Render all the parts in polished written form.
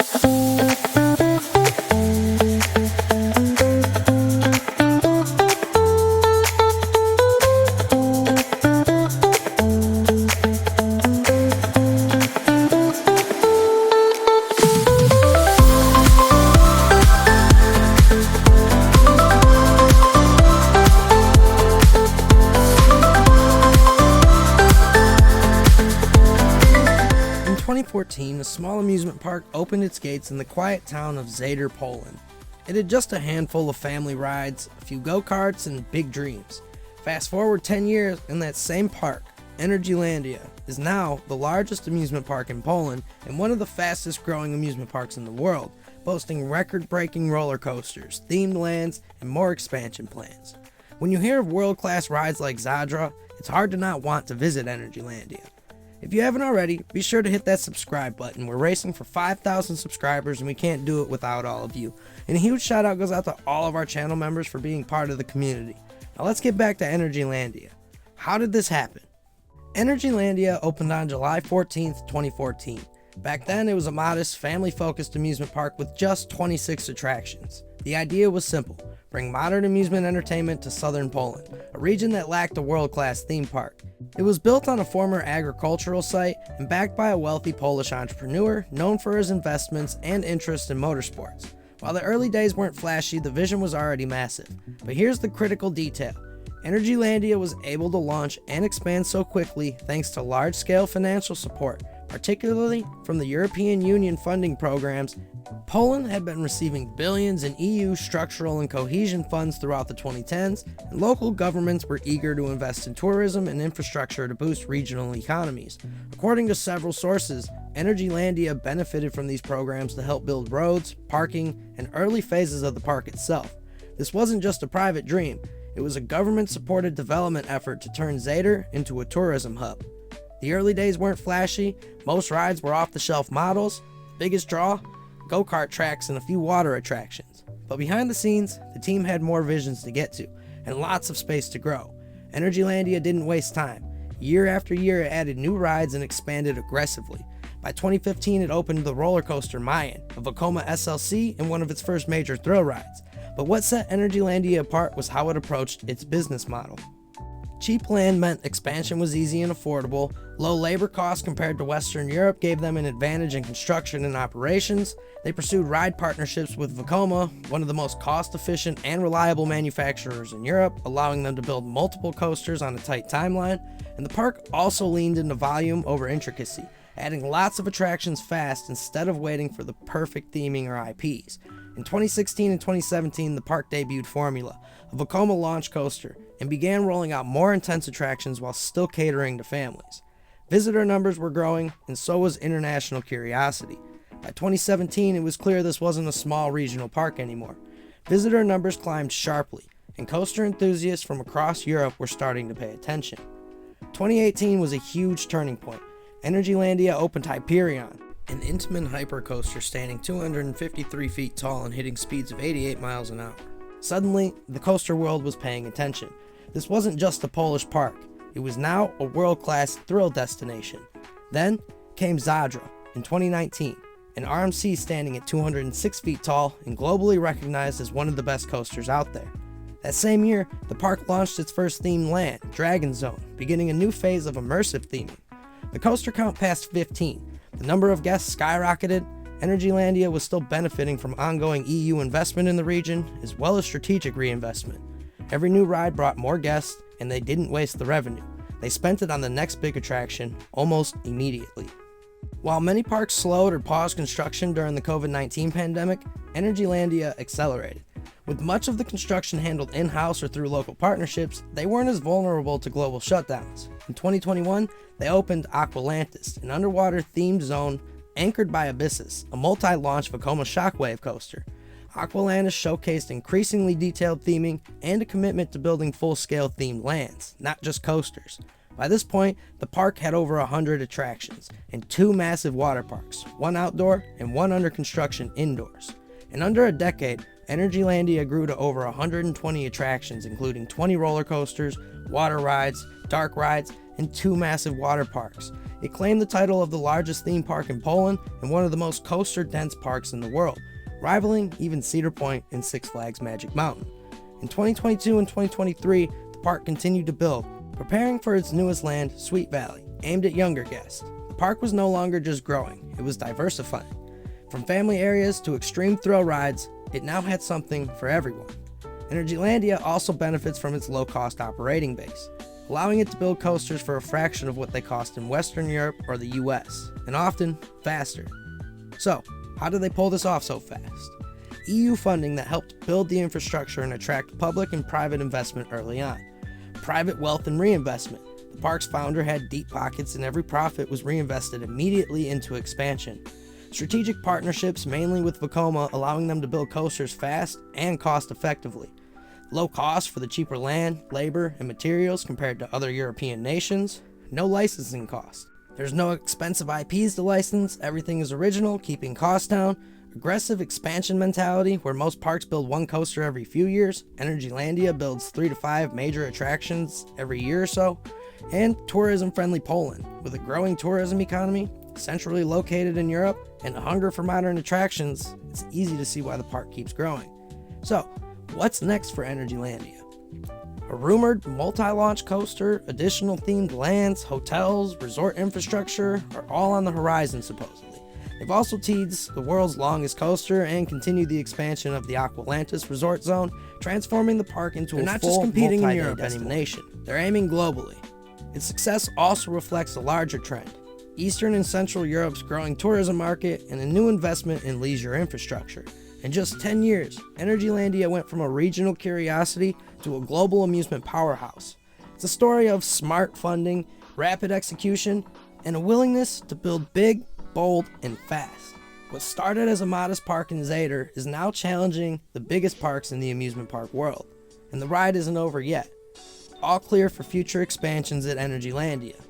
In 2014, a small amusement park opened its gates in the quiet town of Zator, Poland. It had just a handful of family rides, a few go-karts, and big dreams. Fast forward 10 years, and that same park, Energylandia, is now the largest amusement park in Poland and one of the fastest growing amusement parks in the world, boasting record-breaking roller coasters, themed lands, and more expansion plans. When you hear of world-class rides like Zator, it's hard to not want to visit Energylandia. If you haven't already, be sure to hit that subscribe button. We're racing for 5,000 subscribers and we can't do it without all of you. And a huge shout out goes out to all of our channel members for being part of the community. Now let's get back to Energylandia. How did this happen? Energylandia opened on July 14th, 2014. Back then, it was a modest, family-focused amusement park with just 26 attractions. The idea was simple: bring modern amusement entertainment to southern Poland, a region that lacked a world-class theme park. It was built on a former agricultural site and backed by a wealthy Polish entrepreneur known for his investments and interest in motorsports. While the early days weren't flashy, the vision was already massive. But here's the critical detail: Energylandia was able to launch and expand so quickly thanks to large-scale financial support, particularly from the European Union funding programs. Poland had been receiving billions in EU structural and cohesion funds throughout the 2010s, and local governments were eager to invest in tourism and infrastructure to boost regional economies. According to several sources, Energylandia benefited from these programs to help build roads, parking, and early phases of the park itself. This wasn't just a private dream, it was a government-supported development effort to turn Zator into a tourism hub. The early days weren't flashy, most rides were off-the-shelf models. The biggest draw? Go-kart tracks and a few water attractions. But behind the scenes, the team had more visions to get to, and lots of space to grow. Energylandia didn't waste time. Year after year, it added new rides and expanded aggressively. By 2015, it opened the roller coaster Mayan, a Vekoma SLC, and one of its first major thrill rides. But what set Energylandia apart was how it approached its business model. Cheap land meant expansion was easy and affordable. Low labor costs compared to Western Europe gave them an advantage in construction and operations. They pursued ride partnerships with Vekoma, one of the most cost-efficient and reliable manufacturers in Europe, allowing them to build multiple coasters on a tight timeline. And the park also leaned into volume over intricacy, adding lots of attractions fast instead of waiting for the perfect theming or IPs. In 2016 and 2017, the park debuted Formula, a Vekoma launch coaster, and began rolling out more intense attractions while still catering to families. Visitor numbers were growing, and so was international curiosity. By 2017, it was clear this wasn't a small regional park anymore. Visitor numbers climbed sharply, and coaster enthusiasts from across Europe were starting to pay attention. 2018 was a huge turning point. Energylandia opened Hyperion, an Intamin hypercoaster standing 253 feet tall and hitting speeds of 88 miles an hour. Suddenly, the coaster world was paying attention. This wasn't just a Polish park, it was now a world-class thrill destination. Then came Zator in 2019, an RMC standing at 206 feet tall and globally recognized as one of the best coasters out there. That same year, the park launched its first themed land, Dragon Zone, beginning a new phase of immersive theming. The coaster count passed 15. The number of guests skyrocketed. Energylandia was still benefiting from ongoing EU investment in the region, as well as strategic reinvestment. Every new ride brought more guests, and they didn't waste the revenue. They spent it on the next big attraction, almost immediately. While many parks slowed or paused construction during the COVID-19 pandemic, Energylandia accelerated. With much of the construction handled in-house or through local partnerships, they weren't as vulnerable to global shutdowns. In 2021, they opened Aqualantis, an underwater-themed zone anchored by Abyssus, a multi-launch Vekoma shockwave coaster. Aqualantis showcased increasingly detailed theming and a commitment to building full-scale themed lands, not just coasters. By this point, the park had over 100 attractions and 2 massive water parks, one outdoor and one under construction indoors. In under a decade, Energylandia grew to over 120 attractions, including 20 roller coasters, water rides, dark rides, and 2 massive water parks. It claimed the title of the largest theme park in Poland and one of the most coaster-dense parks in the world, rivaling even Cedar Point and Six Flags Magic Mountain. In 2022 and 2023, the park continued to build, preparing for its newest land, Sweet Valley, aimed at younger guests. The park was no longer just growing, it was diversifying. From family areas to extreme thrill rides, it now had something for everyone. Energylandia also benefits from its low-cost operating base, allowing it to build coasters for a fraction of what they cost in Western Europe or the US, and often faster. So, how did they pull this off so fast? EU funding that helped build the infrastructure and attract public and private investment early on. Private wealth and reinvestment. The park's founder had deep pockets and every profit was reinvested immediately into expansion. Strategic partnerships, mainly with Vekoma, allowing them to build coasters fast and cost effectively. Low cost for the cheaper land, labor, and materials compared to other European nations. No licensing cost. There's no expensive IPs to license, everything is original, keeping costs down. Aggressive expansion mentality, where most parks build one coaster every few years. Energylandia builds 3 to 5 major attractions every year or so. And tourism-friendly Poland, with a growing tourism economy, centrally located in Europe, and a hunger for modern attractions, it's easy to see why the park keeps growing. So, what's next for Energylandia? A rumored multi-launch coaster, additional themed lands, hotels, resort infrastructure are all on the horizon supposedly. They've also teased the world's longest coaster and continued the expansion of the Aqualantis resort zone, transforming the park into a full competing in Europe destination. They're aiming globally. Its success also reflects a larger trend. Eastern and Central Europe's growing tourism market and a new investment in leisure infrastructure. In just 10 years, Energylandia went from a regional curiosity to a global amusement powerhouse. It's a story of smart funding, rapid execution, and a willingness to build big, bold, and fast. What started as a modest park in Zator is now challenging the biggest parks in the amusement park world. And the ride isn't over yet. All clear for future expansions at Energylandia.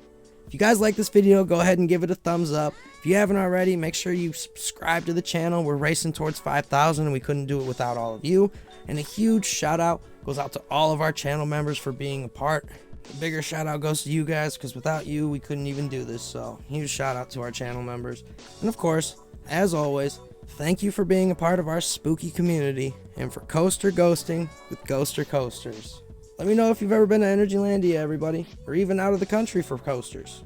If you guys like this video, go ahead and give it a thumbs up. If you haven't already, make sure you subscribe to the channel. We're racing towards 5,000 and we couldn't do it without all of you. And a huge shout out goes out to all of our channel members for being a part. A bigger shout out goes to you guys because without you, we couldn't even do this. So huge shout out to our channel members. And of course, as always, thank you for being a part of our spooky community and for coaster ghosting with Ghoster Coasters. Let me know if you've ever been to Energylandia, everybody, or even out of the country for coasters.